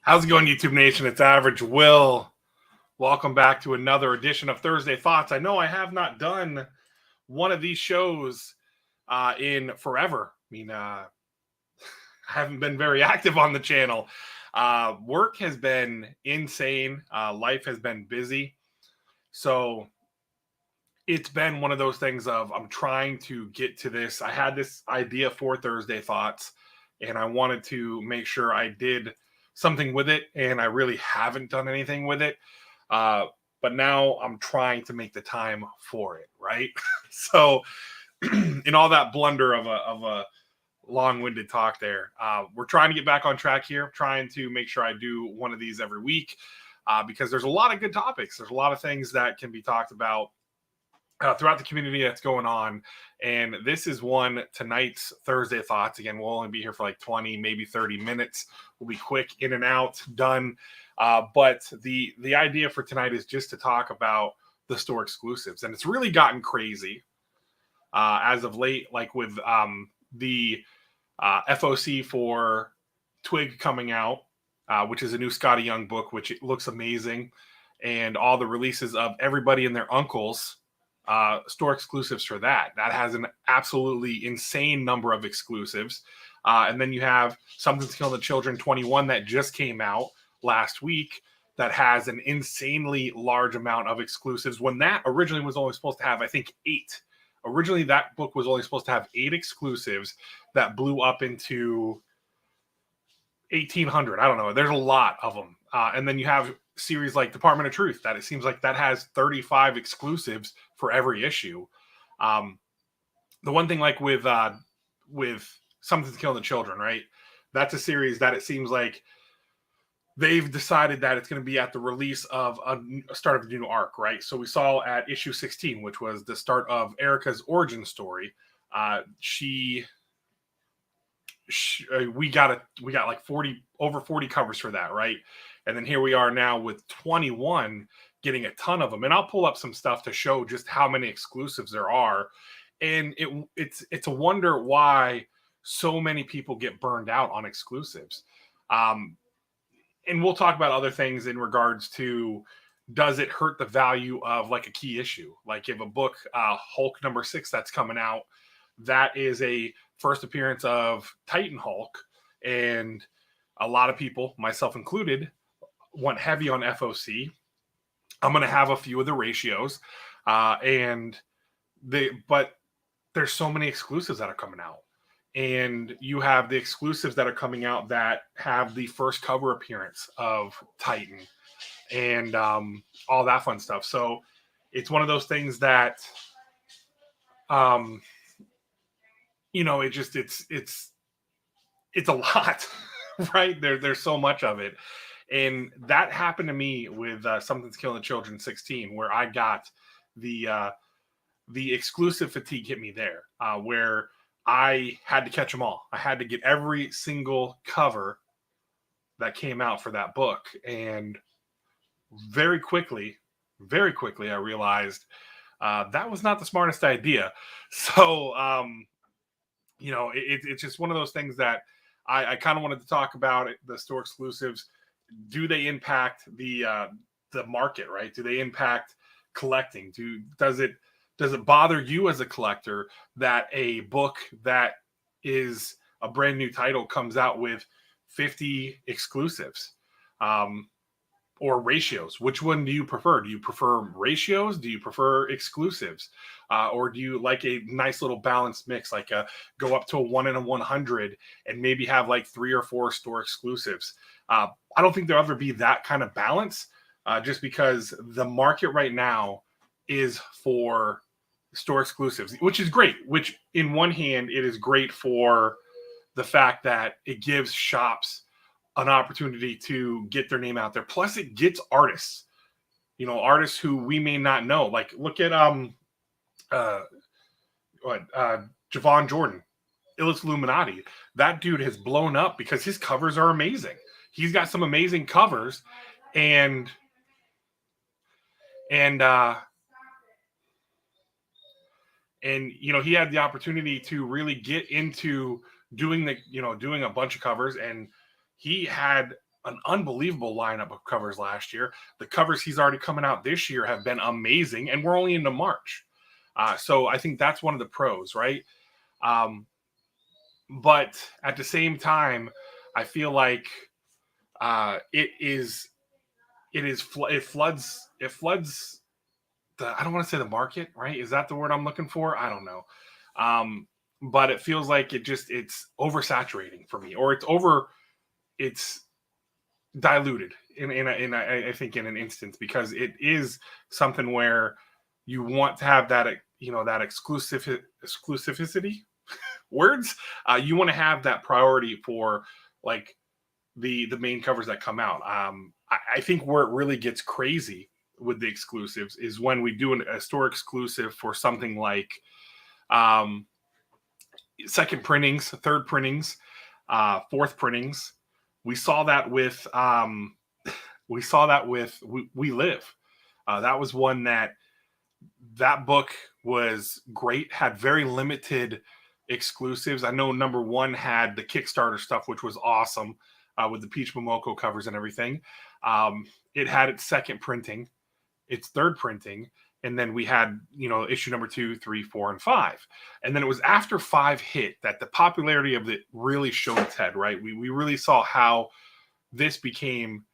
How's it going, YouTube Nation? It's Average Will. Welcome back to another edition of Thursday Thoughts. I know I have not done one of these shows in forever. I haven't been very active on the channel. Work has been insane. Life has been busy. So it's been one of those things of I'm trying to get to this. I had this idea for Thursday Thoughts, and I wanted to make sure I did something with it, and I really haven't done anything with it. But now I'm trying to make the time for it, right? So in all that blunder of a long-winded talk there, we're trying to get back on track here, trying to make sure I do one of these every week, because there's a lot of good topics. There's a lot of things that can be talked about throughout the community that's going on. And this is one, tonight's Thursday Thoughts. Again, we'll only be here for like 20, maybe 30 minutes. We'll be quick, in and out, done. But the idea for tonight is just to talk about the store exclusives. And it's really gotten crazy as of late, like with the FOC for Twig coming out, which is a new Scotty Young book, which looks amazing. And all the releases of everybody and their uncles, store exclusives for that. That has an absolutely insane number of exclusives. And then you have Something to Kill the Children 21 that just came out last week that has an insanely large amount of exclusives, when that originally was only supposed to have, I think, 8. Originally, that book was only supposed to have 8 exclusives that blew up into 1,800. I don't know. There's a lot of them. And then you have series like Department of Truth that it seems like that has 35 exclusives for every issue. The one thing, like with Something to Kill the Children, right? That's a series that it seems like they've decided that it's going to be at the release of a start of a new arc, right? So we saw at issue 16, which was the start of Erica's origin story. We got like over 40 covers for that, right? And then here we are now with 21, getting a ton of them. And I'll pull up some stuff to show just how many exclusives there are. And it's a wonder why so many people get burned out on exclusives. And we'll talk about other things in regards to, does it hurt the value of like a key issue? Like if a book, Hulk #6 that's coming out, that is a first appearance of Titan Hulk. And a lot of people, myself included, went heavy on FOC. I'm going to have a few of the ratios. But there's so many exclusives that are coming out. And you have the exclusives that are coming out that have the first cover appearance of Titan and all that fun stuff. So it's one of those things that, it's a lot, right? There's so much of it. And that happened to me with Something to Kill the Children 16, where I got the exclusive fatigue hit me there, where I had to catch them all. I had to get every single cover that came out for that book. And very quickly, I realized that was not the smartest idea. So, it's just one of those things that I kind of wanted to talk about. The store exclusives. Do they impact the market, right? Do they impact collecting? Does it bother you as a collector that a book that is a brand new title comes out with 50 exclusives, or ratios? Which one do you prefer? Do you prefer ratios? Do you prefer exclusives? Or do you like a nice little balanced mix, like go up to a 1 in a 100 and maybe have like 3 or 4 store exclusives? I don't think there'll ever be that kind of balance, just because the market right now is for store exclusives, which is great. Which, in one hand, it is great for the fact that it gives shops an opportunity to get their name out there. Plus, it gets artists, artists who we may not know. Like, look at Javon Jordan, Illis Illuminati. That dude has blown up because his covers are amazing. He's got some amazing covers, and he had the opportunity to really get into doing a bunch of covers, and he had an unbelievable lineup of covers last year. The covers he's already coming out this year have been amazing, and we're only into March. So I think that's one of the pros, right? But at the same time, I feel like it floods I don't want to say the market, right? Is that the word I'm looking for? I don't know. But it feels like it's oversaturating for me, or it's diluted I think in an instance, because it is something where you want to have that, that exclusivity words. You want to have that priority for like the main covers that come out. I think where it really gets crazy with the exclusives is when we do a store exclusive for something like second printings, third printings, fourth printings. We saw that with We Live. That was one that book was great, had very limited exclusives. I know number one had the Kickstarter stuff, which was awesome, with the Peach Momoko covers and everything. It had its second printing, its third printing, and then we had, issue number 2, 3, 4, and 5. And then it was after 5 hit that the popularity of it really showed its head, right? We really saw how this became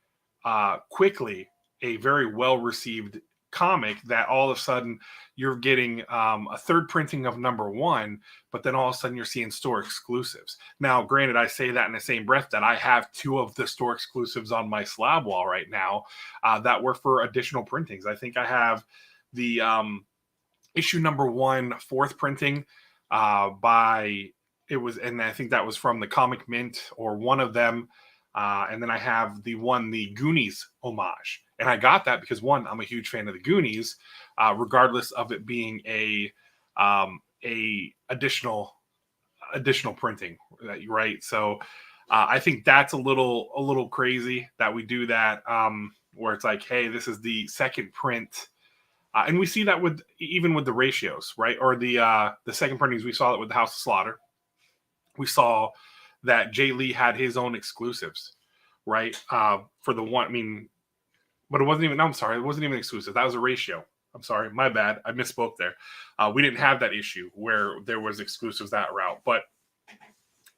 quickly a very well-received comic, that all of a sudden you're getting a third printing of number 1, but then all of a sudden you're seeing store exclusives. Now, granted, I say that in the same breath that I have 2 of the store exclusives on my slab wall right now that were for additional printings. I think I have the issue number 1 fourth printing and I think that was from the Comic Mint or one of them. And then I have the Goonies homage. And I got that because, one, I'm a huge fan of the Goonies, regardless of it being a additional printing, right? So I think that's a little crazy that we do that, where it's like, hey, this is the second print. And we see that even with the ratios, right? Or the second printings, we saw it with the House of Slaughter. We saw that Jay Lee had his own exclusives, right? For the one, but it wasn't even, I'm sorry, it wasn't even exclusive. That was a ratio. I'm sorry, my bad. I misspoke there. We didn't have that issue where there was exclusives that route, but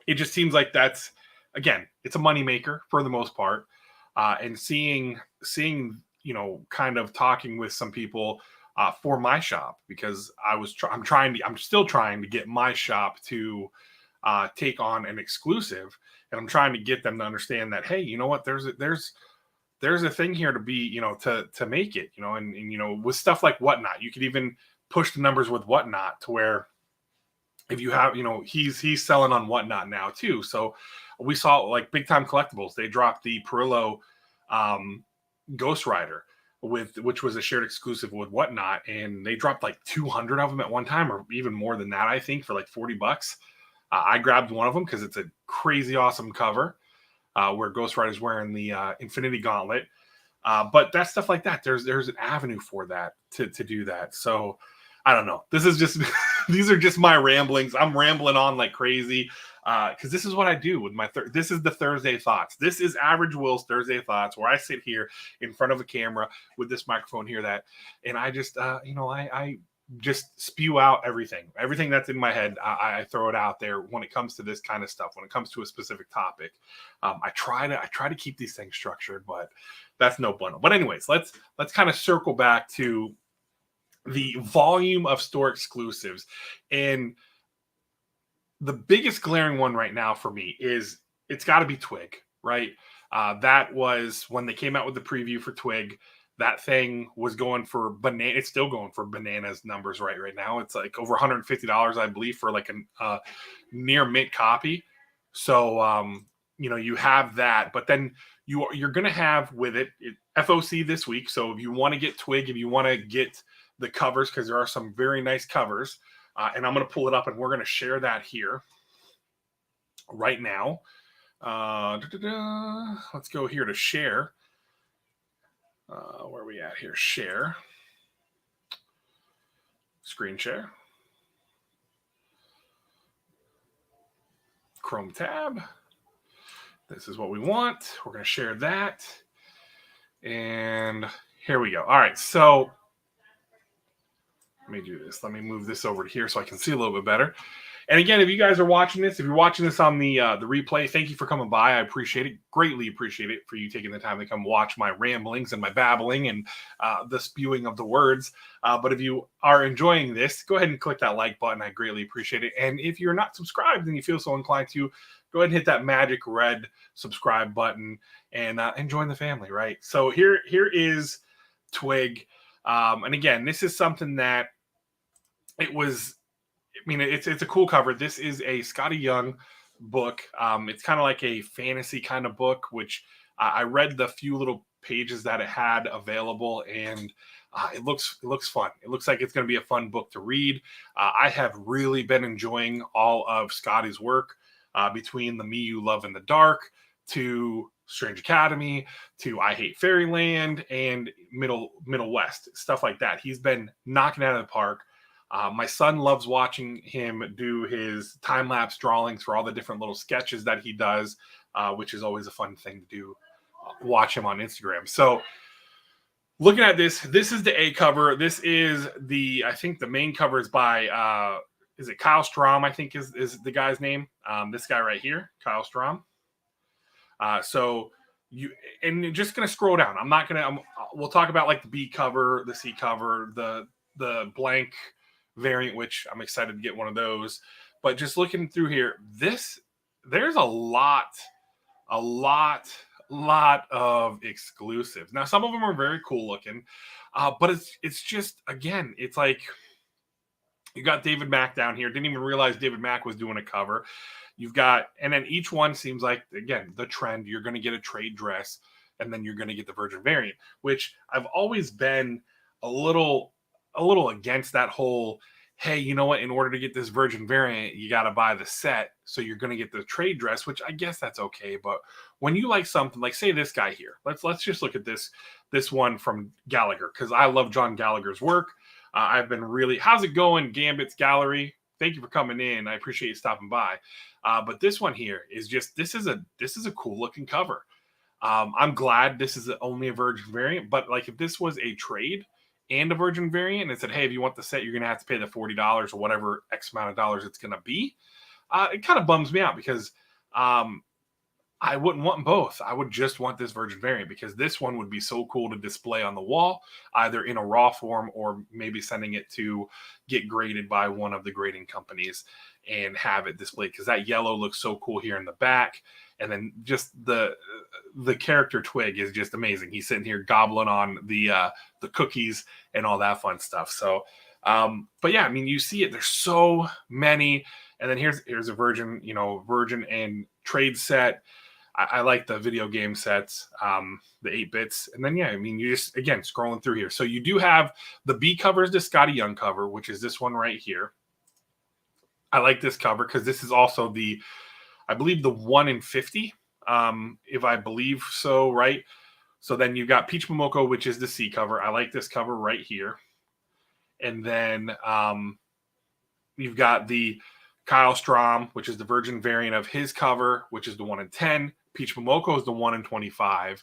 it just seems like that's, again, it's a moneymaker for the most part. And seeing, kind of talking with some people for my shop, because I'm still trying to get my shop to take on an exclusive, and I'm trying to get them to understand that, hey, you know what, there's a thing here to be, to make it, and with stuff like Whatnot, you could even push the numbers with Whatnot to where if you have, he's selling on Whatnot now too. So we saw like Big Time Collectibles, they dropped the Perillo Ghost Rider, which was a shared exclusive with Whatnot, and they dropped like 200 of them at one time, or even more than that, I think, for like $40. I grabbed one of them because it's a crazy awesome cover where Ghost Rider's wearing the Infinity Gauntlet. But that stuff like that, there's an avenue for that to do that. So I don't know. This is just these are just my ramblings. I'm rambling on like crazy because this is what I do with my this is the Thursday Thoughts. This is Average Will's Thursday Thoughts, where I sit here in front of a camera with this microphone here, and I just I just spew out everything that's in my head. I throw it out there when it comes to this kind of stuff, when it comes to a specific topic. I try to keep these things structured, but that's no bueno. But anyways, let's kind of circle back to the volume of store exclusives. And the biggest glaring one right now for me is it's got to be Twig, right? That was when they came out with the preview for Twig. That thing was going for banana. It's still going for bananas numbers right now. It's like over $150, I believe, for like a near mint copy. So you have that, but then you're going to have with it FOC this week. So if you want to get Twig, if you want to get the covers, because there are some very nice covers, and I'm going to pull it up and we're going to share that here right now. Let's go here to share. Where are we at here? Share. Screen share. Chrome tab. This is what we want. We're going to share that. And here we go. All right, so let me do this. Let me move this over to here so I can see a little bit better. And again, if you guys are watching this, if you're watching this on the replay, thank you for coming by. I appreciate it. Greatly appreciate it for you taking the time to come watch my ramblings and my babbling and the spewing of the words. But if you are enjoying this, go ahead and click that like button. I greatly appreciate it. And if you're not subscribed and you feel so inclined to, go ahead and hit that magic red subscribe button and join the family, right? So here is Twig. And again, this is something that it's a cool cover. This is a Scotty Young book. It's kind of like a fantasy kind of book, which I read the few little pages that it had available, and it looks fun. It looks like it's going to be a fun book to read. I have really been enjoying all of Scotty's work, between the Me You Love in the Dark to Strange Academy to I Hate Fairyland and Middle West, stuff like that. He's been knocking it out of the park. My son loves watching him do his time-lapse drawings for all the different little sketches that he does, which is always a fun thing to do, watch him on Instagram. So looking at this is the A cover. This is I think the main cover is by, is it Kyle Strom, I think is the guy's name. This guy right here, Kyle Strom. So you're just going to scroll down. We'll talk about like the B cover, the C cover, the blank variant, which I'm excited to get one of those. But just looking through here, there's a lot of exclusives. Now, some of them are very cool looking, but it's just, again, it's like you got David Mack down here. Didn't even realize David Mack was doing a cover. You've got, and then each one seems like, again, the trend. You're going to get a trade dress, and then you're going to get the Virgin variant, which I've always been a little against that whole, hey, you know what? In order to get this Virgin variant, you got to buy the set, so you're going to get the trade dress, which I guess that's okay. But when you like something, like say this guy here, let's just look at this one from Gallagher, because I love John Gallagher's work. I've been really, how's it going, Gambit's Gallery? Thank you for coming in. I appreciate you stopping by. But this one here is just, this is a cool looking cover. I'm glad this is only a Virgin variant, but like if this was a trade and a Virgin variant and it said, hey, if you want the set, you're going to have to pay the $40 or whatever X amount of dollars it's going to be, it kind of bums me out, because I wouldn't want both. I would just want this Virgin variant, because this one would be so cool to display on the wall, either in a raw form or maybe sending it to get graded by one of the grading companies and have it displayed, because that yellow looks so cool here in the back. And then just the character Twig is just amazing. He's sitting here gobbling on the cookies and all that fun stuff. So, but yeah, I mean, you see it. There's so many. And then here's a Virgin and trade set. I like the video game sets, the 8-bits. And then, yeah, I mean, you just, again, scrolling through here. So you do have the B cover is the Scotty Young cover, which is this one right here. I like this cover because this is also I believe the 1 in 50, if I believe so, right? So then you've got Peach Momoko, which is the C cover. I like this cover right here. And then you've got the Kyle Strom, which is the Virgin variant of his cover, which is the 1 in 10. Peach Momoko is the 1 in 25,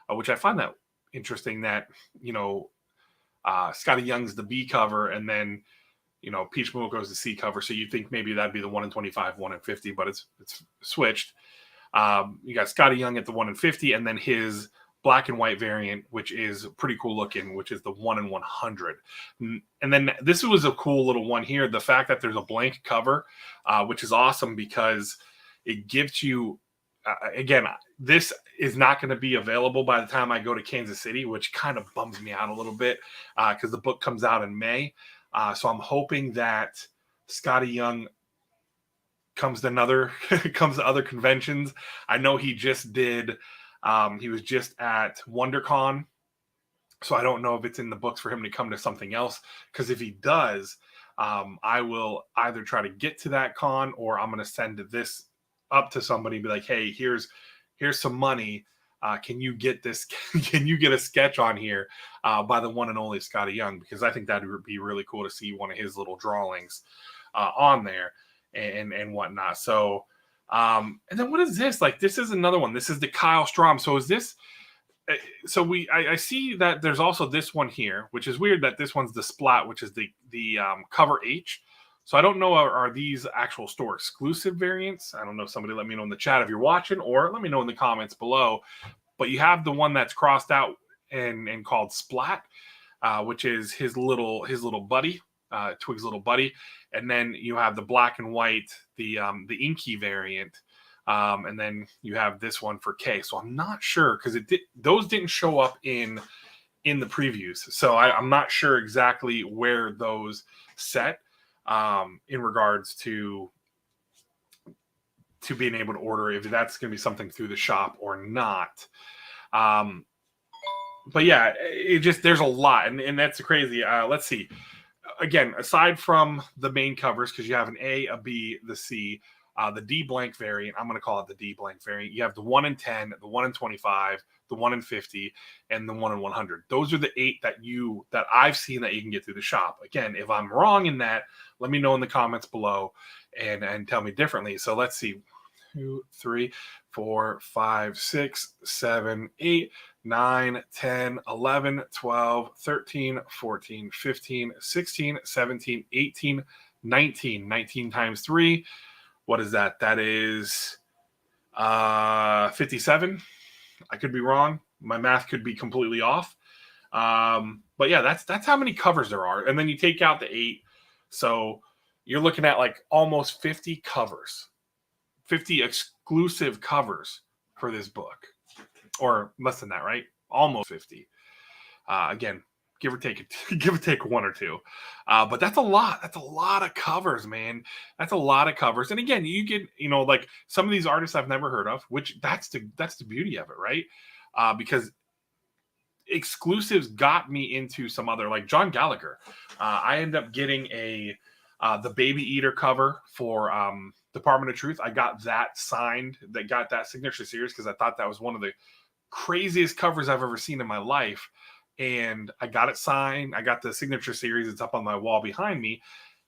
which I find that interesting that, Scotty Young's the B cover, and then, Peach Momoko is the C cover. So you'd think maybe that'd be the 1 in 25, 1 in 50, but it's switched. You got Scotty Young at the 1 in 50, and then his black and white variant, which is pretty cool looking, which is the 1 in 100. And then this was a cool little one here. The fact that there's a blank cover, which is awesome, because it gives you, again, this is not going to be available by the time I go to Kansas City, which kind of bums me out a little bit, because the book comes out in May. So I'm hoping that Scotty Young comes to other conventions. I know he just did. He was just at WonderCon, so I don't know if it's in the books for him to come to something else, because if he does, I will either try to get to that con, or I'm going to send this up to somebody and be like, hey, here's some money. Can you get this? Can you get a sketch on here by the one and only Scotty Young? Because I think that would be really cool to see one of his little drawings on there and whatnot. So And then what is this? Like, this is another one. This is the Kyle Strom. So is this? So I see that there's also this one here, which is weird that this one's the Splat, which is the cover H. So I don't know, are these actual store exclusive variants? I don't know. Somebody let me know in the chat if you're watching, or let me know in the comments below. But you have the one that's crossed out and called Splat, which is his little buddy, Twig's little buddy, and then you have the black and white, the inky variant, and then you have this one for K. So I'm not sure because those didn't show up in the previews, so I'm not sure exactly where those set in regards to being able to order, if that's going to be something through the shop or not. But yeah, there's a lot, and that's crazy. Let's see. Again, aside from the main covers, because you have an A, a B, the C, the D blank variant, I'm going to call it the D blank variant. You have the 1 in 10, the 1 in 25, the 1 in 50, and the 1 in 100. Those are the 8 that I've seen that you can get through the shop. Again, if I'm wrong in that, let me know in the comments below and tell me differently. So let's see. 2, 3, 4, 5, 6, 7, 8, 9, 10, 11, 12, 13, 14, 15, 16, 17, 18, 19. 19 times 3. What is that? That is 57. I could be wrong. My math could be completely off. But yeah, that's how many covers there are. And then you take out the 8. So you're looking at like almost 50 covers. 50 exclusive covers for this book, or less than that, right? Almost 50. Again, give or take 1 or 2. But that's a lot. That's a lot of covers, man. That's a lot of covers. And again, you get, like some of these artists I've never heard of, which that's the beauty of it, right? Because exclusives got me into some other, like John Gallagher. I ended up getting the Baby Eater cover for Department of Truth. I got that signed, got that signature series, because I thought that was one of the craziest covers I've ever seen in my life. And I got it signed. I got the signature series. It's up on my wall behind me.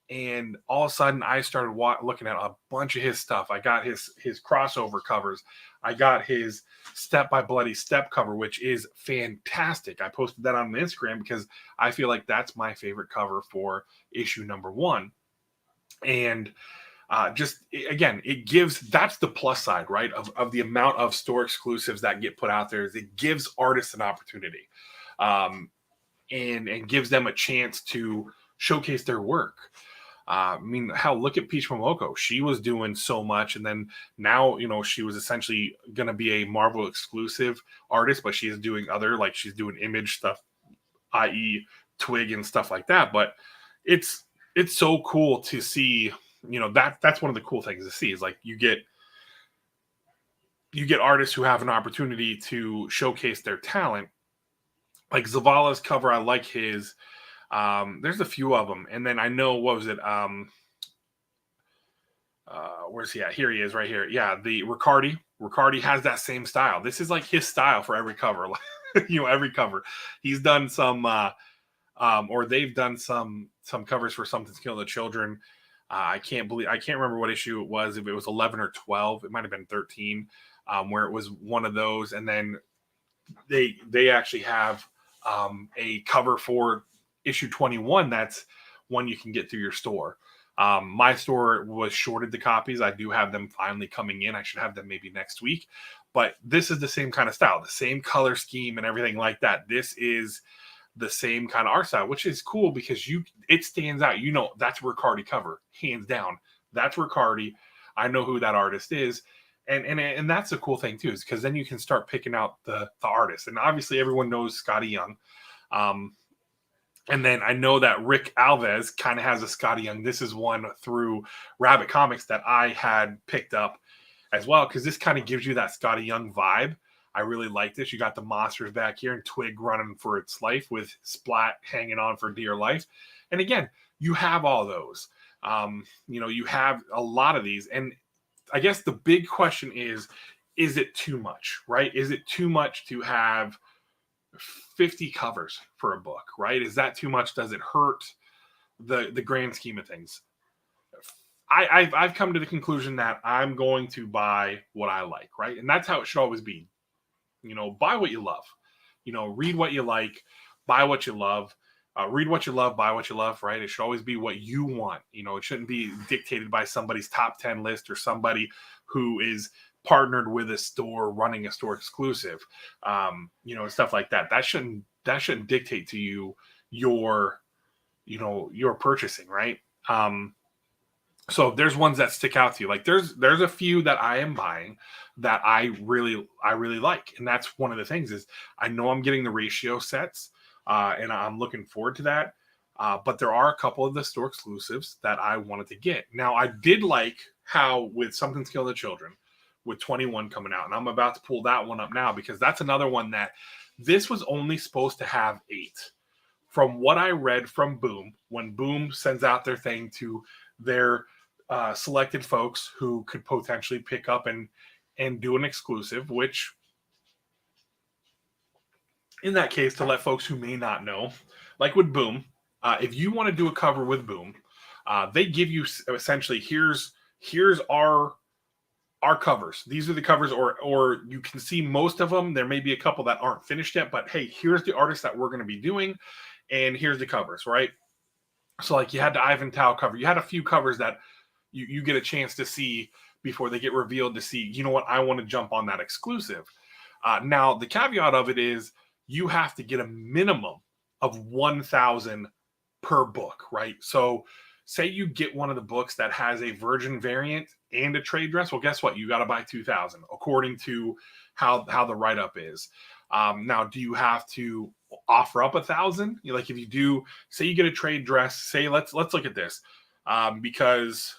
And all of a sudden, I started looking at a bunch of his stuff. I got his crossover covers. I got his Step by Bloody Step cover, which is fantastic. I posted that on Instagram because I feel like that's my favorite cover for issue number 1. And again, that's the plus side, right, of the amount of store exclusives that get put out there. Is it gives artists an opportunity, and gives them a chance to showcase their work. I mean, look at Peach Momoko. She was doing so much, and then now, she was essentially going to be a Marvel exclusive artist, but she's doing other, like she's doing Image stuff, i.e. Twig and stuff like that. But it's so cool to see. That's one of the cool things to see, is like you get artists who have an opportunity to showcase their talent. Like Zavala's cover, I like his. There's a few of them, and then I know, what was it? Where's he at? Here he is, right here. Yeah, the Riccardi. Riccardi has that same style. This is like his style for every cover. Every cover. He's done some, or they've done some covers for Something's Killing the Children. I can't remember what issue it was. If it was 11 or 12, it might have been 13, where it was one of those. And then they actually have a cover for issue 21. That's one you can get through your store. My store was shorted the copies. I do have them finally coming in. I should have them maybe next week. But this is the same kind of style, the same color scheme and everything like that. This is the same kind of art style, which is cool because it stands out. That's Riccardi cover, hands down. That's Riccardi. I know who that artist is. And that's a cool thing too, is because then you can start picking out the artist. And obviously everyone knows Scotty Young. And then I know that Rick Alves kind of has a Scotty Young. This is one through Rabbit Comics that I had picked up as well, because this kind of gives you that Scotty Young vibe. I really like this. You got the monsters back here and Twig running for its life with Splat hanging on for dear life. And again, you have all those. You have a lot of these. And I guess the big question is it too much, right? Is it too much to have 50 covers for a book, right? Is that too much? Does it hurt the grand scheme of things? I've come to the conclusion that I'm going to buy what I like, right? And that's how it should always be. Buy what you love. Read what you like, buy what you love. Read what you love, buy what you love, right? It should always be what you want. It shouldn't be dictated by somebody's top 10 list or somebody who is partnered with a store running a store exclusive, stuff like that. That shouldn't dictate to you your purchasing, right? So there's ones that stick out to you. Like there's a few that I am buying that I really like. And that's one of the things is I know I'm getting the ratio sets and I'm looking forward to that. But there are a couple of the store exclusives that I wanted to get. Now I did like how with Something's Killing the Children with 21 coming out, and I'm about to pull that one up now because that's another one that this was only supposed to have 8. From what I read from Boom, when Boom sends out their thing to their selected folks who could potentially pick up and do an exclusive, which in that case, to let folks who may not know, like with Boom, if you want to do a cover with Boom, they give you essentially here's our covers. These are the covers, or you can see most of them. There may be a couple that aren't finished yet, but hey, here's the artist that we're going to be doing, and here's the covers, right? So like you had the Ivan Tao cover. You had a few covers that you get a chance to see before they get revealed to see, you know what, I want to jump on that exclusive. Now, the caveat of it is you have to get a minimum of 1,000 per book, right? So say you get one of the books that has a virgin variant and a trade dress. Well, guess what? You got to buy 2,000 according to how the write-up is. Now, do you have to offer up 1,000? Like if you do, say you get a trade dress, say let's look at this because,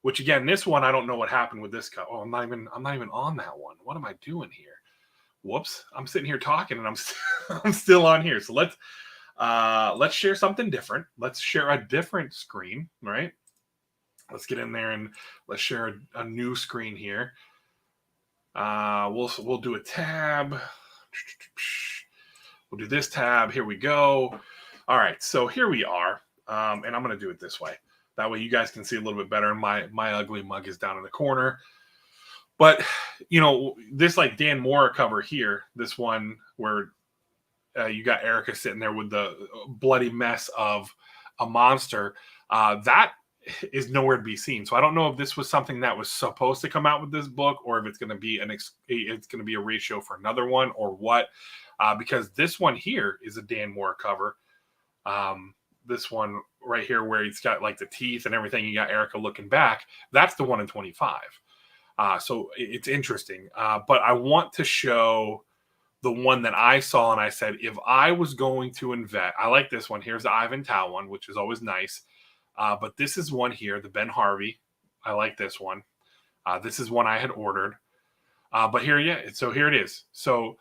which again, this one I don't know what happened with this cut. Oh, I'm not even on that one. What am I doing here? Whoops! I'm sitting here talking and I'm still on here. So let's share something different. Let's share a different screen, right? Let's get in there and let's share a new screen here. We'll do a tab. We'll do this tab. Here we go. All right, so here we are, and I'm going to do it this way. That way you guys can see a little bit better. And my ugly mug is down in the corner. But, this like Dan Mora cover here, this one where you got Erica sitting there with the bloody mess of a monster, that is nowhere to be seen. So I don't know if this was something that was supposed to come out with this book or if it's going to be a ratio for another one or what, because this one here is a Dan Mora cover. This one right here where he's got like the teeth and everything, you got Erica looking back, that's the 1 in 25. So it's interesting. But I want to show the one that I saw and I said, if I was going to invest, I like this one. Here's the Ivan Tao one, which is always nice. But this is one here, the Ben Harvey. I like this one. This is one I had ordered. But here it is. So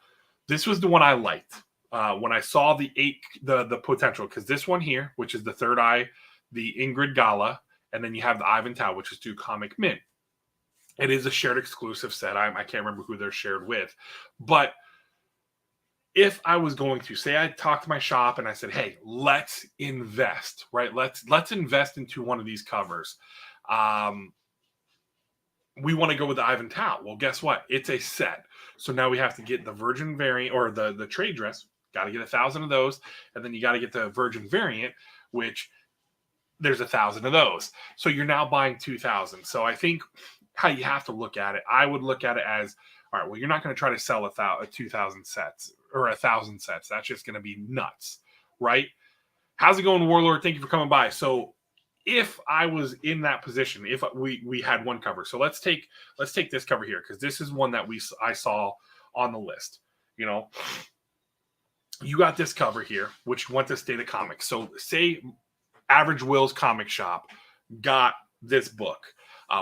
this was the one I liked. When I saw the potential, because this one here, which is the Third Eye, the Ingrid Gala, and then you have the Ivan Tao, which is through Comic Mint. It is a shared exclusive set. I can't remember who they're shared with. But if I was going to, say I talked to my shop and I said, hey, let's invest, right? Let's invest into one of these covers. We want to go with the Ivan Tao. Well, guess what? It's a set. So now we have to get the virgin variant or the trade dress. Got to get 1,000 of those. And then you got to get the virgin variant, which there's 1,000 of those. So you're now buying 2,000. So I think how you have to look at it, I would look at it as, all right, well, you're not going to try to sell 2,000 sets or 1,000 sets. That's just going to be nuts, right? How's it going, Warlord? Thank you for coming by. So if I was in that position, if we had one cover, so let's take this cover here, because this is one that I saw on the list. You got this cover here, which went to State of Comics. So say Average Will's comic shop got this book.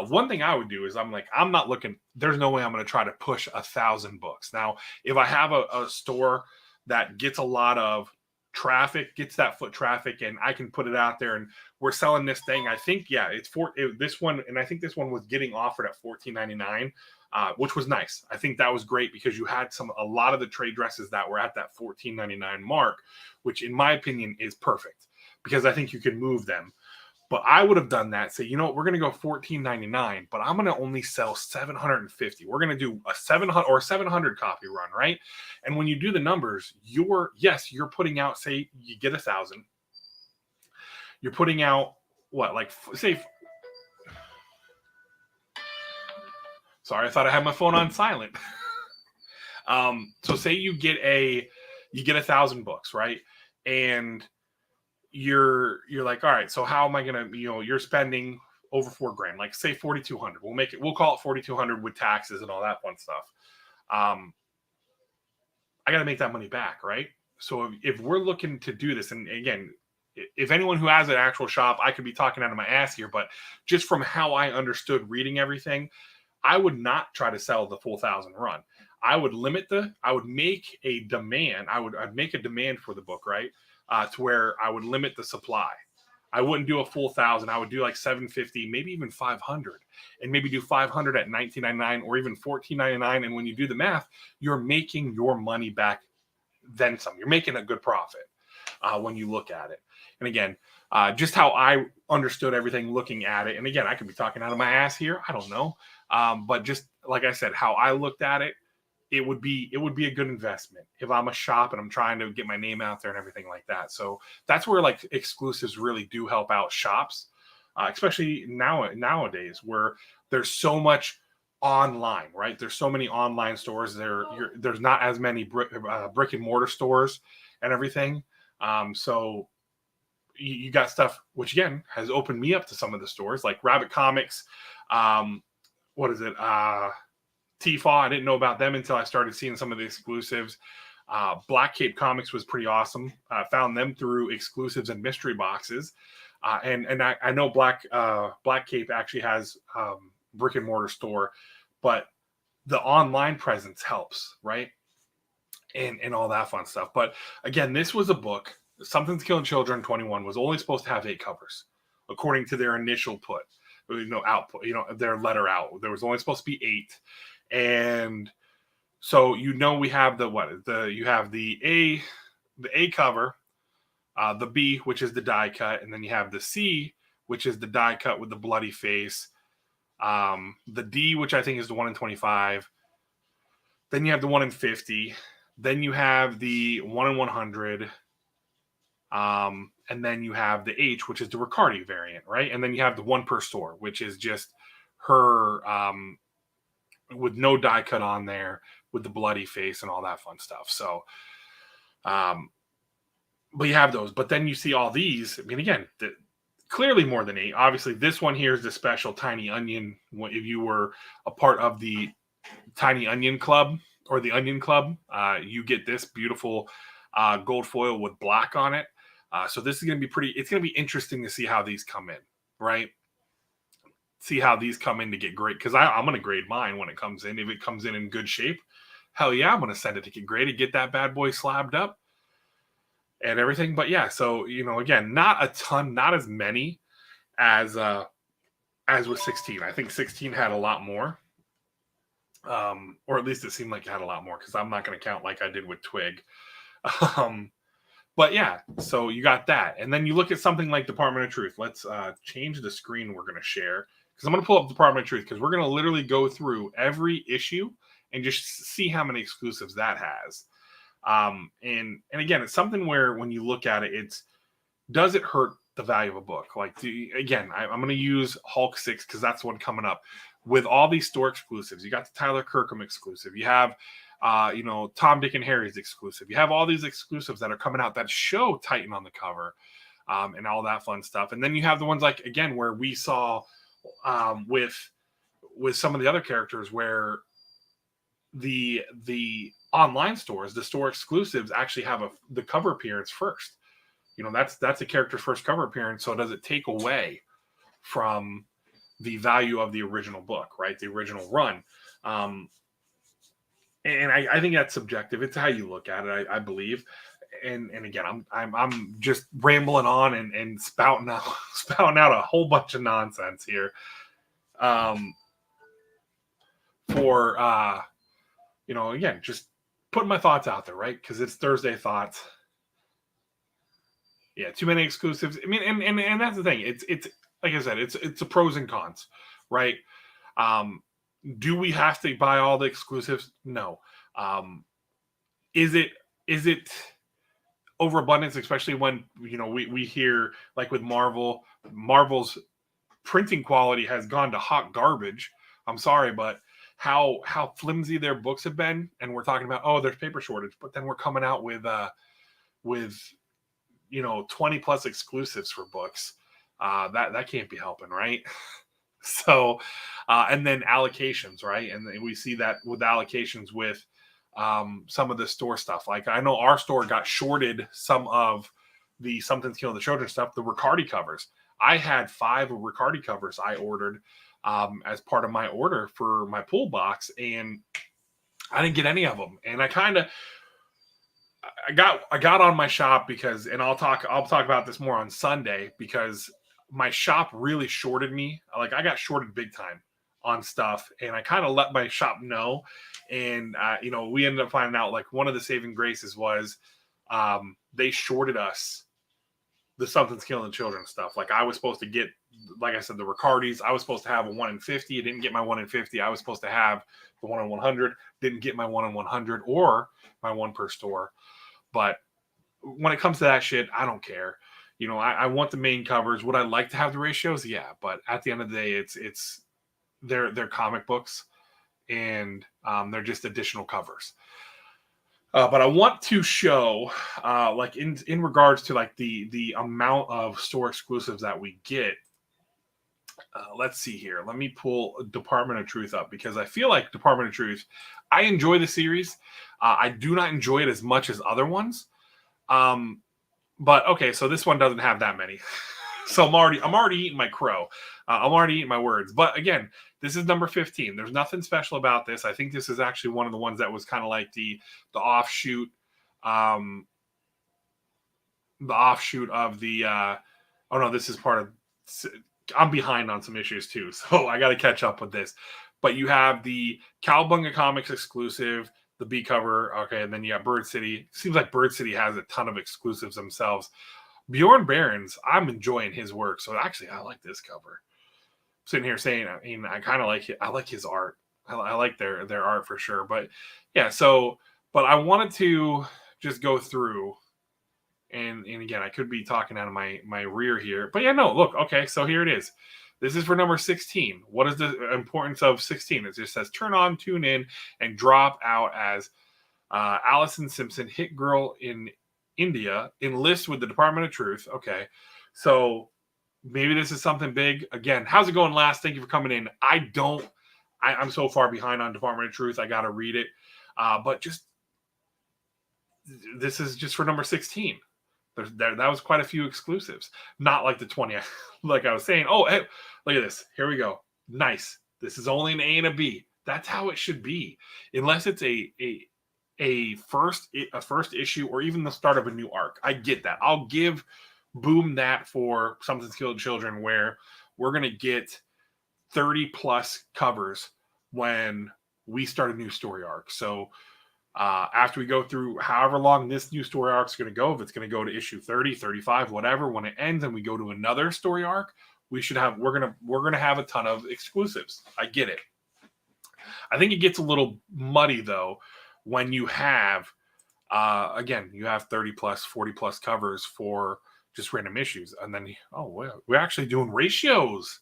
One thing I would do is I'm not looking, there's no way I'm going to try to push 1,000 books. Now, if I have a store that gets a lot of traffic, gets that foot traffic, and I can put it out there and we're selling this thing, I think, this one, and I think this one was getting offered at $14.99, which was nice. I think that was great because you had a lot of the trade dresses that were at that $14.99 mark, which in my opinion is perfect because I think you can move them. But I would have done that. Say, you know what, we're going to go $14.99, but I'm going to only sell 750. We're going to do a 700 or 700 copy run, right? And when you do the numbers, you're putting out, say you get 1,000. You're putting out what, like, say, sorry, I thought I had my phone on silent. So say you get 1,000 books, right? And you're like, all right, so how am I gonna, you're spending over $4,000, like say 4,200. We'll call it 4,200 with taxes and all that fun stuff. I got to make that money back, right? So if we're looking to do this, and again, if anyone who has an actual shop, I could be talking out of my ass here, but just from how I understood reading everything, I would not try to sell the full 1,000 run. I would make a demand. I'd make a demand for the book, right? To where I would limit the supply. I wouldn't do a full 1,000. I would do like 750, maybe even 500, and maybe do 500 at $19.99 or even $14.99. And when you do the math, you're making your money back, then some. You're making a good profit when you look at it. And again, just how I understood everything looking at it. And again, I could be talking out of my ass here. I don't know. But just like I said, how I looked at it, it would be a good investment if I'm a shop and I'm trying to get my name out there and everything like that. So that's where like exclusives really do help out shops, especially nowadays where there's so much online, right? There's so many online stores. There's not as many brick and mortar stores and everything. So you got stuff, which again has opened me up to some of the stores like Rabbit Comics. What is it? Tfaw. I didn't know about them until I started seeing some of the exclusives. Black Cape Comics was pretty awesome. I found them through exclusives and mystery boxes. And I know Black Cape actually has brick and mortar store, but the online presence helps, right? And all that fun stuff. But again, this was a book. Something's Killing Children 21 was only supposed to have 8 covers, according to their initial output, their letter out. There was only supposed to be 8. And so we have you have the A cover, the B, which is the die cut, and then you have the C, which is the die cut with the bloody face, the D, which I think is the 1 in 25. Then you have the 1 in 50. Then you have the 1 in 100. And then you have the H, which is the Riccardi variant, right? And then you have the 1 per store, which is just her with no die cut on there, with the bloody face and all that fun stuff. So, but you have those. But then you see all these. I mean, again, clearly more than 8. Obviously, this one here is the special Tiny Onion. If you were a part of the Tiny Onion Club or the Onion Club, you get this beautiful gold foil with black on it. So this is going to be it's going to be interesting to see how these come in, right? See how these come in to get great, because I'm going to grade mine when it comes in. If it comes in good shape, hell yeah, I'm going to send it to get graded, get that bad boy slabbed up and everything. But yeah, so again, not a ton, not as many as with 16. I think 16 had a lot more, or at least it seemed like it had a lot more, because I'm not going to count like I did with Twig. But yeah, so you got that. And then you look at something like Department of Truth. Let's change the screen we're going to share, because I'm going to pull up Department of Truth, because we're going to literally go through every issue and just see how many exclusives that has. And again, it's something where when you look at it, does it hurt the value of a book? Like, I'm going to use Hulk 6 because that's the one coming up. With all these store exclusives, you got the Tyler Kirkham exclusive. You have Tom, Dick, and Harry's exclusive. You have all these exclusives that are coming out that show Titan on the cover, and all that fun stuff. And then you have the ones like, again, where we saw with some of the other characters, where the online stores, the store exclusives actually have the cover appearance first. That's a character's first cover appearance. So does it take away from the value of the original book, right? The original run. And I think that's subjective. It's how you look at it, I believe. And again, I'm just rambling on and spouting out a whole bunch of nonsense here. Again, just putting my thoughts out there, right? Because it's Thursday Thoughts. Yeah, too many exclusives. I mean, and that's the thing. It's like I said, it's a pros and cons, right? Um, do we have to buy all the exclusives? No. Um, is it overabundance, especially when we hear like with Marvel's printing quality has gone to hot garbage. I'm sorry, but how flimsy their books have been, and we're talking about, oh, there's paper shortage, but then we're coming out with 20 plus exclusives for books. That can't be helping, right? So, and then allocations, right? And we see that with allocations with some of the store stuff. Like I know our store got shorted some of the Something's Killing the Children stuff, the Riccardi covers. I had 5 Riccardi covers I ordered as part of my order for my pool box, and I didn't get any of them. And I got on my shop because, and I'll talk about this more on Sunday, because my shop really shorted me. Like I got shorted big time on stuff, and I kind of let my shop know. And we ended up finding out like one of the saving graces was they shorted us the Something's Killing the Children stuff. Like I was supposed to get, like I said, the Ricardis. I was supposed to have a 1 in 50. I didn't get my 1 in 50. I was supposed to have the 1 in 100. Didn't get my 1 in 100 or my 1 per store. But when it comes to that shit, I don't care. I want the main covers. Would I like to have the ratios? Yeah, but at the end of the day, it's they're comic books, and they're just additional covers. But I want to show, like in regards to like the amount of store exclusives that we get. Let's see here. Let me pull Department of Truth up, because I feel like Department of Truth, I enjoy the series. I do not enjoy it as much as other ones. But okay, so this one doesn't have that many. So I'm already eating my crow. I'm already eating my words. But again, this is number 15. There's nothing special about this. I think this is actually one of the ones that was kind of like the offshoot, of the. Oh no, this is part of. I'm behind on some issues too, so I got to catch up with this. But you have the Cowabunga Comics exclusive, the B cover, okay, and then you have Bird City. Seems like Bird City has a ton of exclusives themselves. Bjorn Barons, I'm enjoying his work, so actually I like this cover. I'm sitting here saying, I mean, I kind of like it. I like his art. I like their art for sure. But yeah, but I wanted to just go through, and again, I could be talking out of my rear here, but yeah, no, look, okay, so here it is. This is for number 16. What is the importance of 16? It just says turn on, tune in, and drop out as Allison Simpson, hit girl in India, enlist with the Department of Truth. Okay, so maybe this is something big. Again, how's it going, Last? Thank you for coming in. I'm so far behind on Department of Truth. I got to read it. But just, this is just for number 16. That was quite a few exclusives. Not like the 20, like I was saying. Oh, hey, look at this. Here we go. Nice. This is only an A and a B. That's how it should be. Unless it's a first issue or even the start of a new arc. I get that. I'll give Boom that for Something's Killing Children, where we're going to get 30 plus covers when we start a new story arc. So after we go through however long this new story arc is going to go, if it's going to go to issue 30, 35, whatever, when it ends and we go to another story arc, we're going to have a ton of exclusives. I get it. I think it gets a little muddy though when you have again, you have 30 plus, 40 plus covers for just random issues, and then we're actually doing ratios.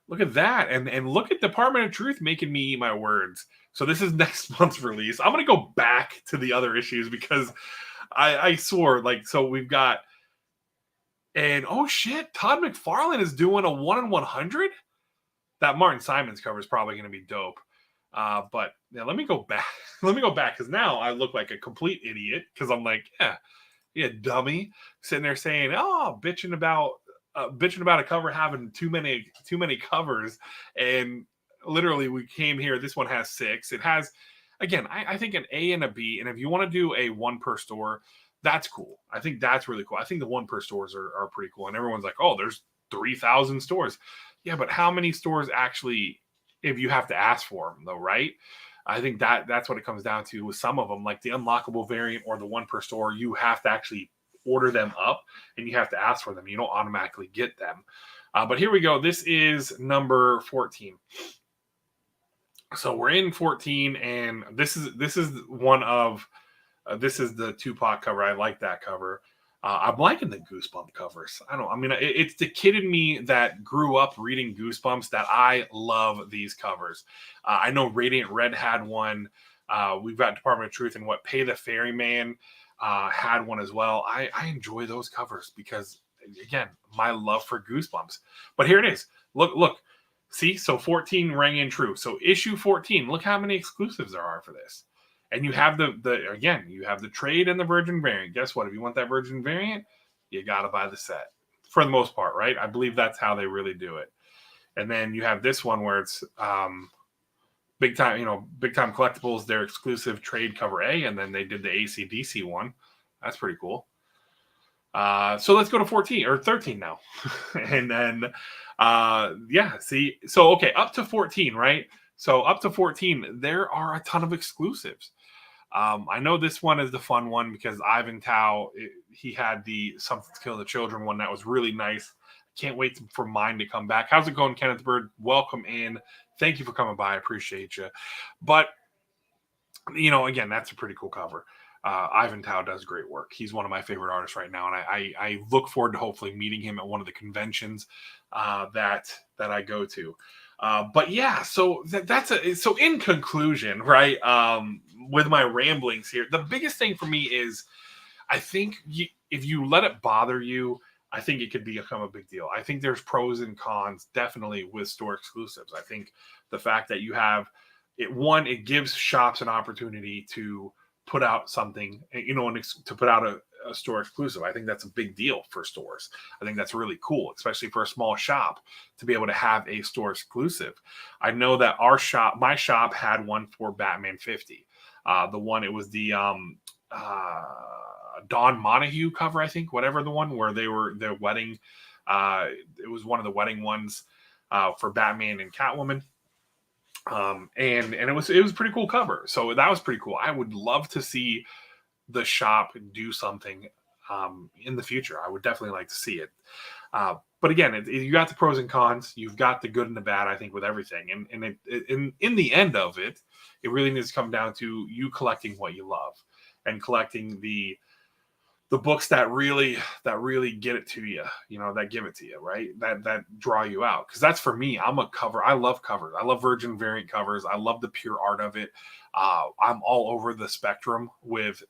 Look at that. And look at Department of Truth making me eat my words. So this is next month's release. I'm going to go back to the other issues because I swore, like, so we've got, and oh shit, Todd McFarlane is doing a 1 in 100. That Martin Simons cover is probably going to be dope. But yeah, let me go back. Let me go back, because now I look like a complete idiot, because I'm like, yeah, dummy, sitting there saying, oh, bitching about a cover having too many covers, and literally we came here. This one has 6. It has, again, I think an A and a B, and if you want to do a 1 per store, that's cool. I think that's really cool. I think the 1 per stores are pretty cool, and everyone's like, oh, there's 3,000 stores. Yeah, but how many stores actually, if you have to ask for them though, right? I think that's what it comes down to with some of them, like the unlockable variant or the 1 per store. You have to actually order them up and you have to ask for them. You don't automatically get them. But here we go. This is number 14. So we're in 14, and this is one of this is the Tupac cover. I like that cover. I'm liking the Goosebump covers. It's the kid in me that grew up reading Goosebumps that I love these covers. I know Radiant Red had one. We've got Department of Truth and what Pay the Ferryman had one as well. I enjoy those covers because, again, my love for Goosebumps. But here it is. Look. See, so 14 rang in true. So issue 14, look how many exclusives there are for this. And you have you have the trade and the virgin variant. Guess what? If you want that virgin variant, you got to buy the set for the most part, right? I believe that's how they really do it. And then you have this one where it's big time collectibles, their exclusive trade cover A, and then they did the AC/DC one. That's pretty cool. So let's go to 14 or 13 now. And then, see, so, okay, up to 14, right? So up to 14, there are a ton of exclusives. I know this one is the fun one because Ivan Tao, he had the Something to Kill the Children one that was really nice. Can't wait for mine to come back. How's it going, Kenneth Bird? Welcome in. Thank you for coming by. I appreciate you. But, again, that's a pretty cool cover. Ivan Tao does great work. He's one of my favorite artists right now, and I look forward to hopefully meeting him at one of the conventions that I go to. But yeah, so so in conclusion, right? With my ramblings here, the biggest thing for me is I think if you let it bother you, I think it could become a big deal. I think there's pros and cons definitely with store exclusives. I think the fact that you have it gives shops an opportunity to put out something, to put out a store exclusive. I think that's a big deal for stores. I think that's really cool, especially for a small shop to be able to have a store exclusive. I know that my shop had one for Batman 50. It was the Dawn Montague cover, I think, whatever the one where their wedding. It was one of the wedding ones for Batman and Catwoman. And it was a pretty cool cover. So that was pretty cool. I would love to see the shop do something in the future. I would definitely like to see it. But again, you got the pros and cons. You've got the good and the bad, I think, with everything. And in the end of it, it really needs to come down to you collecting what you love and collecting the books that really get it to you, that give it to you, right? That draw you out. Because that's for me. I love covers. I love virgin variant covers. I love the pure art of it. I'm all over the spectrum with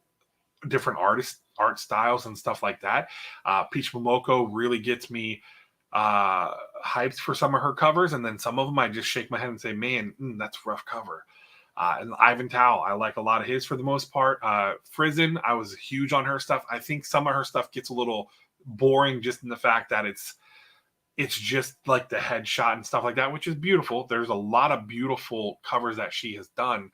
different art styles and stuff like that. Peach Momoko really gets me hyped for some of her covers, and then some of them I just shake my head and say, man, that's a rough cover. And Ivan Tao, I like a lot of his for the most part. Frizen, I was huge on her stuff. I think some of her stuff gets a little boring just in the fact that it's just like the headshot and stuff like that, which is beautiful. There's a lot of beautiful covers that she has done.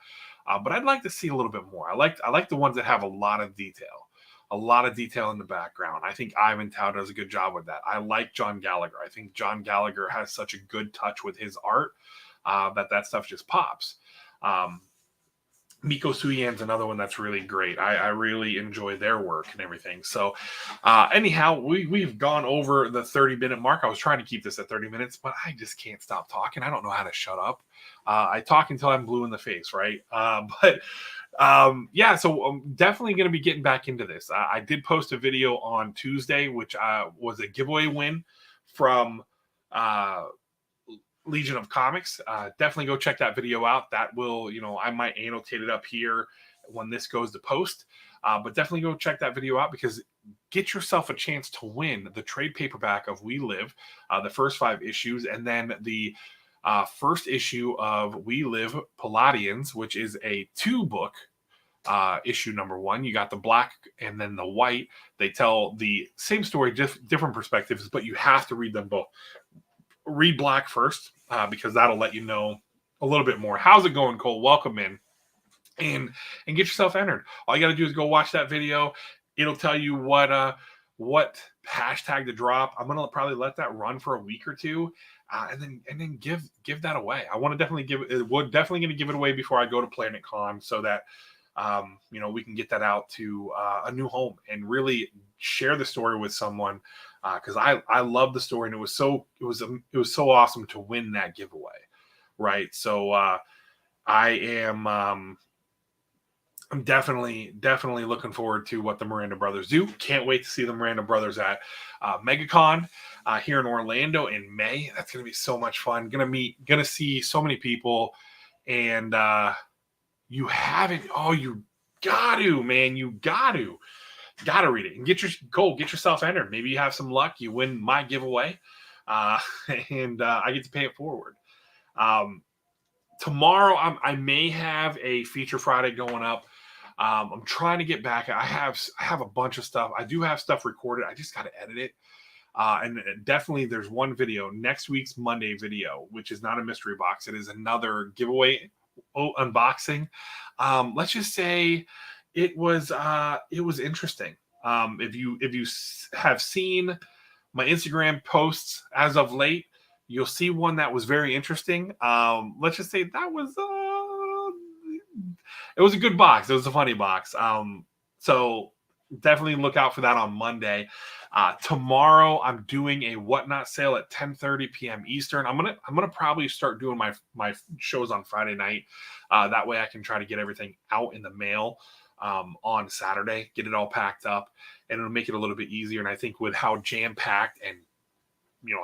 But I'd like to see a little bit more. I like the ones that have a lot of detail in the background. I think Ivan Tao does a good job with that. I like John Gallagher. I think John Gallagher has such a good touch with his art that stuff just pops. Miko Suyan's another one that's really great. I really enjoy their work and everything. So anyhow, we've gone over the 30-minute mark. I was trying to keep this at 30 minutes, but I just can't stop talking. I don't know how to shut up. I talk until I'm blue in the face, right? So I'm definitely going to be getting back into this. I did post a video on Tuesday, which was a giveaway win from Legion of Comics. Definitely go check that video out. That will, I might annotate it up here when this goes to post. But definitely go check that video out because get yourself a chance to win the trade paperback of We Live, the first 5 issues, and then the first issue of We Live Palladians, which is a 2-book issue number 1. You got the black and then the white. They tell the same story, different perspectives, but you have to read them both. Read black first because that'll let you know a little bit more. How's it going, Cole? Welcome in and get yourself entered. All you got to do is go watch that video. It'll tell you what hashtag to drop. I'm gonna probably let that run for a week or two, and then give that away. I want to definitely going to give it away before I go to Planet Con so that we can get that out to a new home and really share the story with someone, because I love the story, and it was so awesome to win that giveaway, right? So I'm definitely looking forward to what the Miranda Brothers do. Can't wait to see the Miranda Brothers at MegaCon here in Orlando in May. That's going to be so much fun. Gonna see so many people, and you haven't. Oh, you got to, man. You got to read it and get yourself entered. Maybe you have some luck. You win my giveaway, uh, and I get to pay it forward. Tomorrow, I may have a feature Friday going up. I'm trying to get back. I have a bunch of stuff. I do have stuff recorded. I just got to edit it. And definitely there's one video, next week's Monday video, which is not a mystery box. It is another giveaway unboxing. Let's just say it was interesting. If you have seen my Instagram posts as of late, you'll see one that was very interesting. Let's just say that was it was a good box. It was a funny box. So definitely look out for that on Monday. Tomorrow I'm doing a whatnot sale at 10:30 p.m. Eastern. I'm gonna probably start doing my shows on Friday night. That way I can try to get everything out in the mail on Saturday, get it all packed up, and it'll make it a little bit easier. And I think with how jam-packed and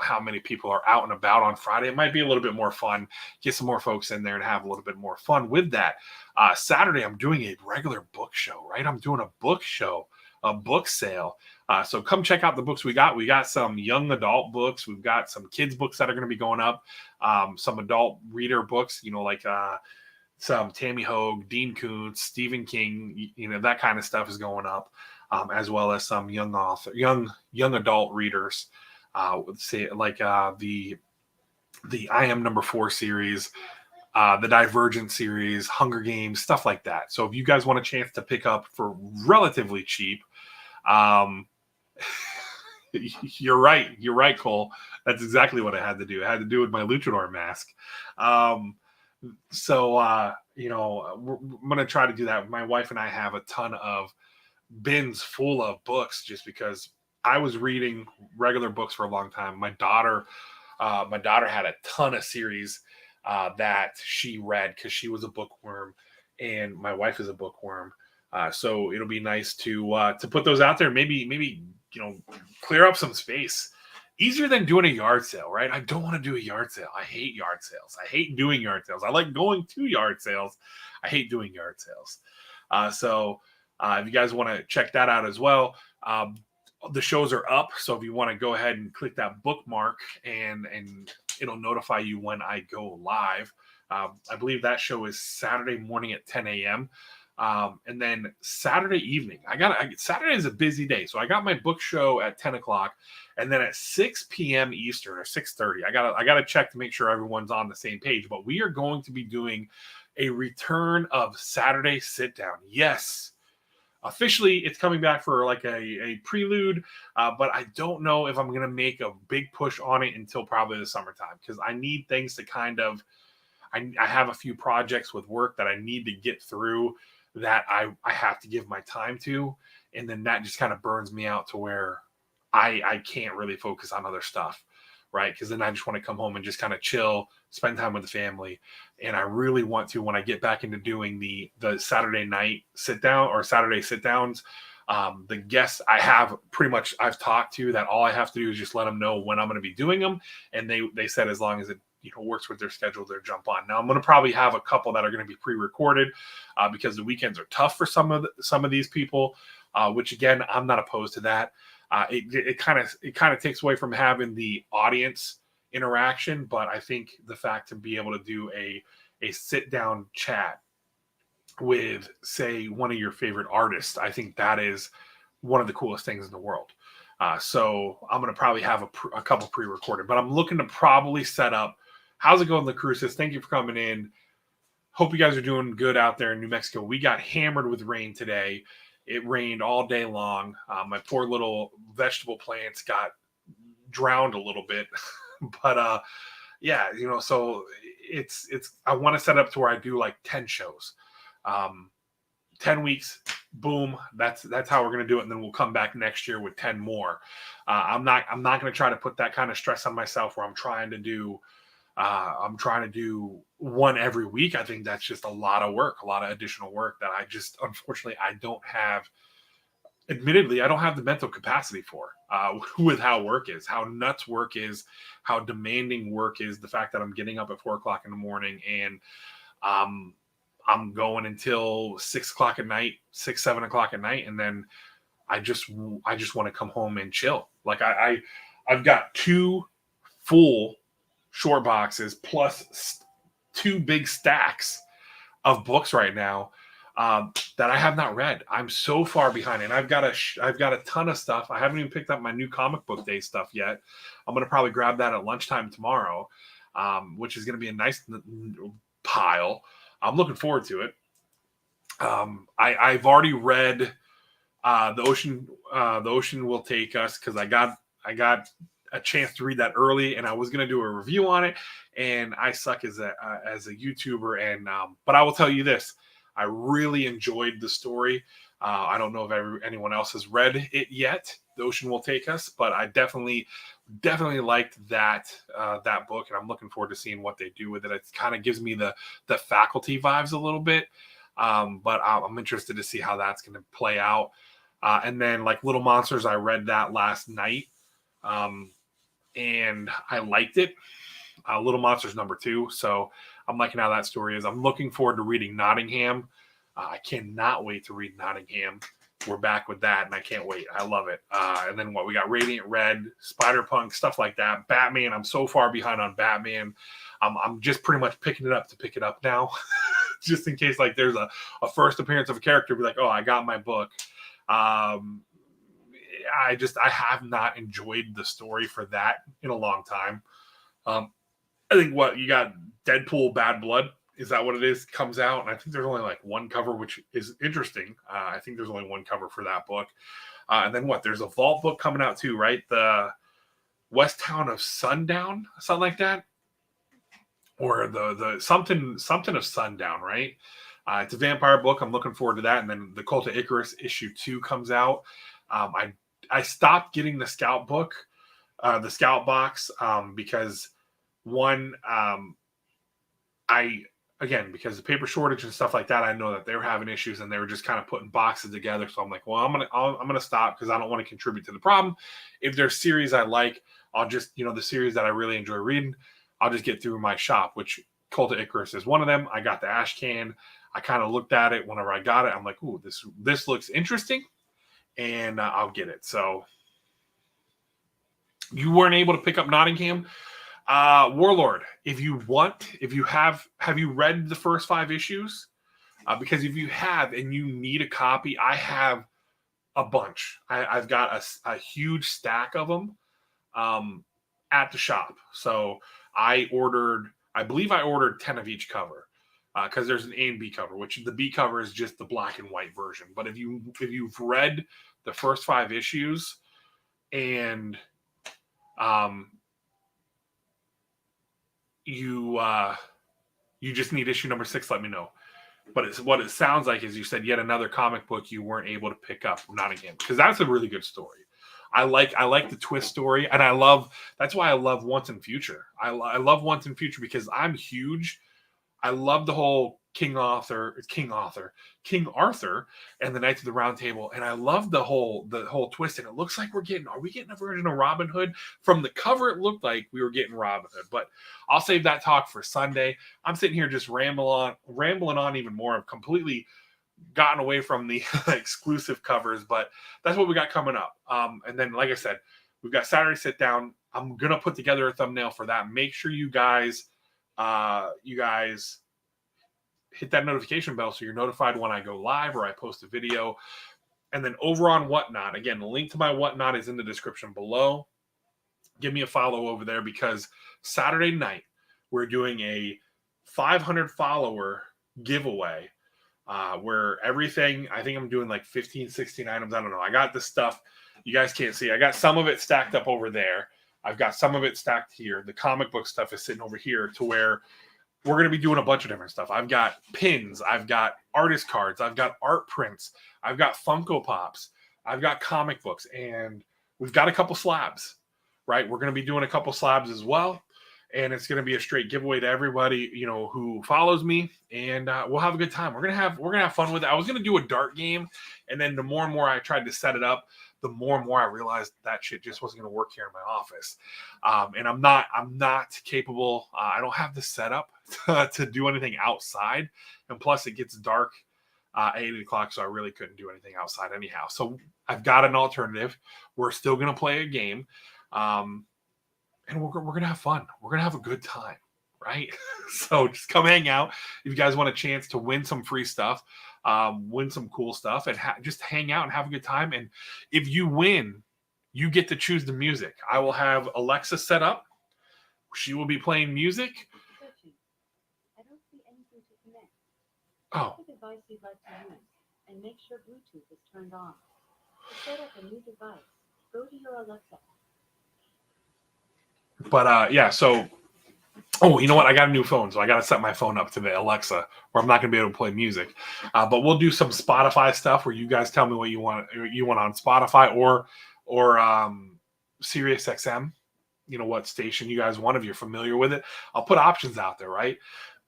how many people are out and about on Friday, it might be a little bit more fun, get some more folks in there and have a little bit more fun with that. Saturday, I'm doing a regular book show, right? I'm doing a book show, a book sale. So come check out the books we got. We got some young adult books. We've got some kids books that are going to be going up. Some adult reader books, like some Tammy Hogue, Dean Koontz, Stephen King, that kind of stuff is going up, as well as some young adult readers. Say like the I Am Number 4 series, the Divergent series, Hunger Games, stuff like that. So if you guys want a chance to pick up for relatively cheap, you're right, Cole. That's exactly what I had to do. I had to do with my luchador mask. So I'm gonna try to do that. My wife and I have a ton of bins full of books just because I was reading regular books for a long time. My daughter had a ton of series that she read because she was a bookworm, and my wife is a bookworm. So it'll be nice to put those out there. Maybe clear up some space. Easier than doing a yard sale, right? I don't want to do a yard sale. I hate yard sales. I hate doing yard sales. I like going to yard sales. I hate doing yard sales. So if you guys want to check that out as well, the shows are up. So if you want to go ahead and click that bookmark, and it'll notify you when I go live. I believe that show is Saturday morning at 10 a.m. And then Saturday evening, Saturday is a busy day. So I got my book show at 10 o'clock, and then at 6 p.m. Eastern or 6:30, I gotta check to make sure everyone's on the same page. But we are going to be doing a return of Saturday sit down. Yes. Officially, it's coming back for like a prelude, but I don't know if I'm going to make a big push on it until probably the summertime, because I need things to I have a few projects with work that I need to get through that I have to give my time to, and then that just kind of burns me out to where I can't really focus on other stuff, right? Because then I just want to come home and just kind of chill, spend time with the family. And I really want to, when I get back into doing the Saturday night sit down or Saturday sit downs, the guests I've talked to, that all I have to do is just let them know when I'm going to be doing them. And they said, as long as it works with their schedule, they'll jump on. Now I'm going to probably have a couple that are going to be pre-recorded because the weekends are tough for some of these people, which again, I'm not opposed to that. It kind of takes away from having the audience interaction, but I think the fact to be able to do a sit down chat with, say, one of your favorite artists, I think that is one of the coolest things in the world. So I'm going to probably have a couple pre-recorded, but I'm looking to probably set up. How's it going, LaCruzes? Thank you for coming in. Hope you guys are doing good out there in New Mexico. We got hammered with rain today. It rained all day long. My poor little vegetable plants got drowned a little bit, but yeah, so it's I want to set up to where I do like 10 shows. 10 weeks, boom, that's how we're going to do it. And then we'll come back next year with 10 more. I'm not going to try to put that kind of stress on myself where I'm trying to do one every week. I think that's just a lot of work, a lot of additional work that I just, unfortunately, I don't have. Admittedly, I don't have the mental capacity for with how work is, how nuts work is, how demanding work is. The fact that I'm getting up at 4 o'clock in the morning and I'm going until 6 o'clock at night, 7 o'clock at night. And then I just want to come home and chill. Like I've got 2 full short boxes plus 2 big stacks of books right now that I have not read. I'm so far behind, and I've got a ton of stuff. I haven't even picked up my new comic book day stuff yet. I'm gonna probably grab that at lunchtime tomorrow, which is gonna be a nice pile. I'm looking forward to it. I've already read the ocean will take us, because I got a chance to read that early, and I was gonna do a review on it, and I suck as a YouTuber, and but I will tell you this. I really enjoyed the story. I don't know if anyone else has read it yet. The Ocean Will Take Us, but I definitely liked that book, and I'm looking forward to seeing what they do with it. It kind of gives me the Faculty vibes a little bit, but I'm interested to see how that's going to play out. And then like Little Monsters, I read that last night, and I liked it. Little Monsters #2, so I'm liking how that story is. I'm looking forward to reading Nottingham. I cannot wait to read Nottingham. We're back with that, and I can't wait. I love it. And then we got Radiant Red, Spider-Punk, stuff like that. Batman, I'm so far behind on Batman. I'm just pretty much picking it up to pick it up now, just in case like there's a first appearance of a character, be like, oh, I got my book. I have not enjoyed the story for that in a long time. I think you got Deadpool Bad Blood. Is that what it is? Comes out. And I think there's only like one cover, which is interesting. I think there's only one cover for that book. And then there's a Vault book coming out too, right? The West Town of Sundown, something like that. Or the something of Sundown, right? It's a vampire book. I'm looking forward to that. And then the Cult of Icarus issue 2 comes out. I stopped getting the Scout book, the Scout box, because one, because the paper shortage and stuff like that, I know that they were having issues and they were just kind of putting boxes together. So I'm like, well, I'm gonna stop because I don't want to contribute to the problem. If there's series I like, I'll just, the series that I really enjoy reading, I'll just get through my shop, which Cult of Icarus is one of them. I got the Ash Can. I kind of looked at it whenever I got it. I'm like, ooh, this looks interesting, and I'll get it. So you weren't able to pick up Nottingham. Warlord, have you read the first 5 issues? Because if you have and you need a copy, I have a bunch. I've got a huge stack of them at the shop. So I believe I ordered 10 of each cover, because there's an A and B cover, which the B cover is just the black and white version. But if you've read the first 5 issues and you just need issue number 6, let me know. But what it sounds like is you said yet another comic book you weren't able to pick up from Nottingham, because that's a really good story. I like the twist story, and that's why I love Once and Future. I love Once and Future because I'm huge. I love the whole King Arthur and the Knights of the Round Table, and I love the whole twist. And it looks like are we getting a version of Robin Hood? From the cover, it looked like we were getting Robin Hood, but I'll save that talk for Sunday. I'm sitting here just rambling on even more. I've completely gotten away from the exclusive covers, but that's what we got coming up. And then, like I said, we've got Saturday Sit Down. I'm gonna put together a thumbnail for that. Make sure you guys hit that notification bell so you're notified when I go live or I post a video. And then over on Whatnot, again, the link to my Whatnot is in the description below. Give me a follow over there, because Saturday night we're doing a 500 follower giveaway, where everything, I think I'm doing like 15, 16 items. I don't know. I got this stuff. You guys can't see. I got some of it stacked up over there. I've got some of it stacked here. The comic book stuff is sitting over here, to where we're going to be doing a bunch of different stuff. I've got pins, I've got artist cards, I've got art prints, I've got Funko Pops, I've got comic books, and we've got a couple slabs, right? We're going to be doing a couple slabs as well. And it's going to be a straight giveaway to everybody, who follows me, and we'll have a good time. We're gonna have fun with it. I was gonna do a dart game, and then the more and more I tried to set it up, the more and more I realized that shit just wasn't gonna work here in my office. And I'm not capable. I don't have the setup to do anything outside, and plus it gets dark at 8 o'clock, so I really couldn't do anything outside anyhow. So I've got an alternative. We're still gonna play a game. And we're going to have fun. We're going to have a good time, right? So just come hang out. If you guys want a chance to win some free stuff, win some cool stuff, and just hang out and have a good time. And if you win, you get to choose the music. I will have Alexa set up. She will be playing music. I don't see anything to connect. Oh. Pick a device you'd like to use and make sure Bluetooth is turned on. To set up a new device, go to your Alexa. But yeah, so you know what? I got a new phone, so I got to set my phone up to the Alexa, where I'm not going to be able to play music. But we'll do some Spotify stuff where you guys tell me what you want on Spotify or Sirius XM. You know what station you guys want if you're familiar with it. I'll put options out there, right?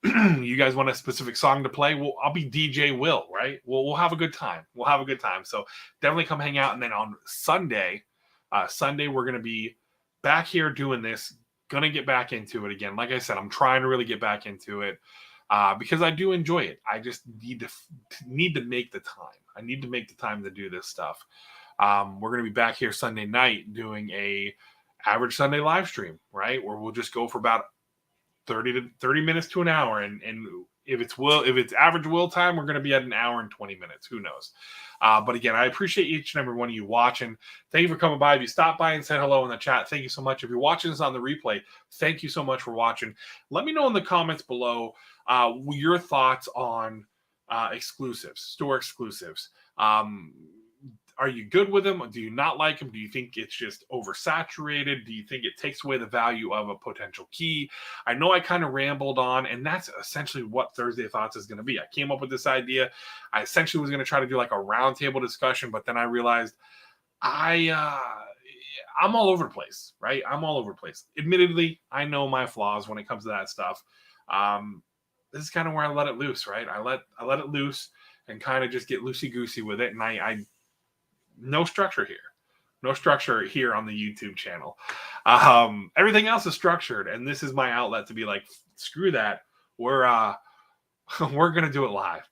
You guys want a specific song to play? Well, I'll be DJ Will, right? We'll have a good time. We'll have a good time. So definitely come hang out. And then on Sunday we're going to be back here doing this. Gonna get back into it again. Like I said, I'm trying to really get back into it because I do enjoy it. I just need to make the time. I need to make the time to do this stuff. We're gonna be back here Sunday night doing a average Sunday live stream, right? Where we'll just go for about 30 minutes to an hour, and if it's average Will time, we're going to be at an hour and 20 minutes. Who knows? But again, I appreciate each and every one of you watching. Thank you for coming by. If you stopped by and said hello in the chat, thank you so much. If you're watching this on the replay, thank you so much for watching. Let me know in the comments below your thoughts on exclusives, store exclusives. Are you good with them? Do you not like them? Do you think it's just oversaturated? Do you think it takes away the value of a potential key? I know I kind of rambled on, and that's essentially what Thursday Thoughts is going to be. I came up with this idea. I essentially was going to try to do like a roundtable discussion, but then I realized I'm all over the place, right? I'm all over the place. Admittedly, I know my flaws when it comes to that stuff. This is kind of where I let it loose, right? I let it loose and kind of just get loosey-goosey with it, and I no structure here on the YouTube channel. Everything else is structured, and this is my outlet to be like, screw that. We're gonna do it live.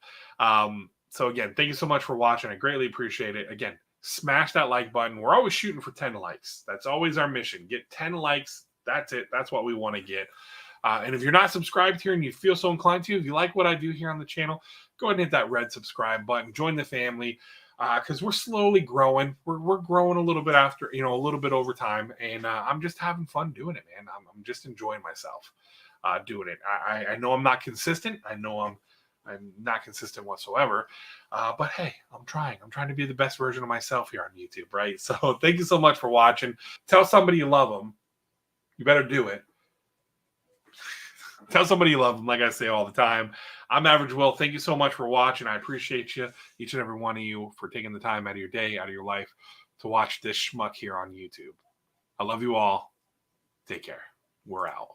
So again, thank you so much for watching. I greatly appreciate it. Again, smash that like button. We're always shooting for 10 likes. That's always our mission. Get 10 likes. That's it. That's what we want to get. And if you're not subscribed here and you feel so inclined to, if you like what I do here on the channel, go ahead and hit that red subscribe button. Join the family. Because we're slowly growing. We're growing a little bit after, a little bit over time. And I'm just having fun doing it, man. I'm just enjoying myself doing it. I know I'm not consistent. I know I'm not consistent whatsoever. But hey, I'm trying. I'm trying to be the best version of myself here on YouTube, right? So thank you so much for watching. Tell somebody you love them. You better do it. Tell somebody you love them, like I say all the time. I'm Average Will. Thank you so much for watching. I appreciate you, each and every one of you, for taking the time out of your day, out of your life, to watch this schmuck here on YouTube. I love you all. Take care. We're out.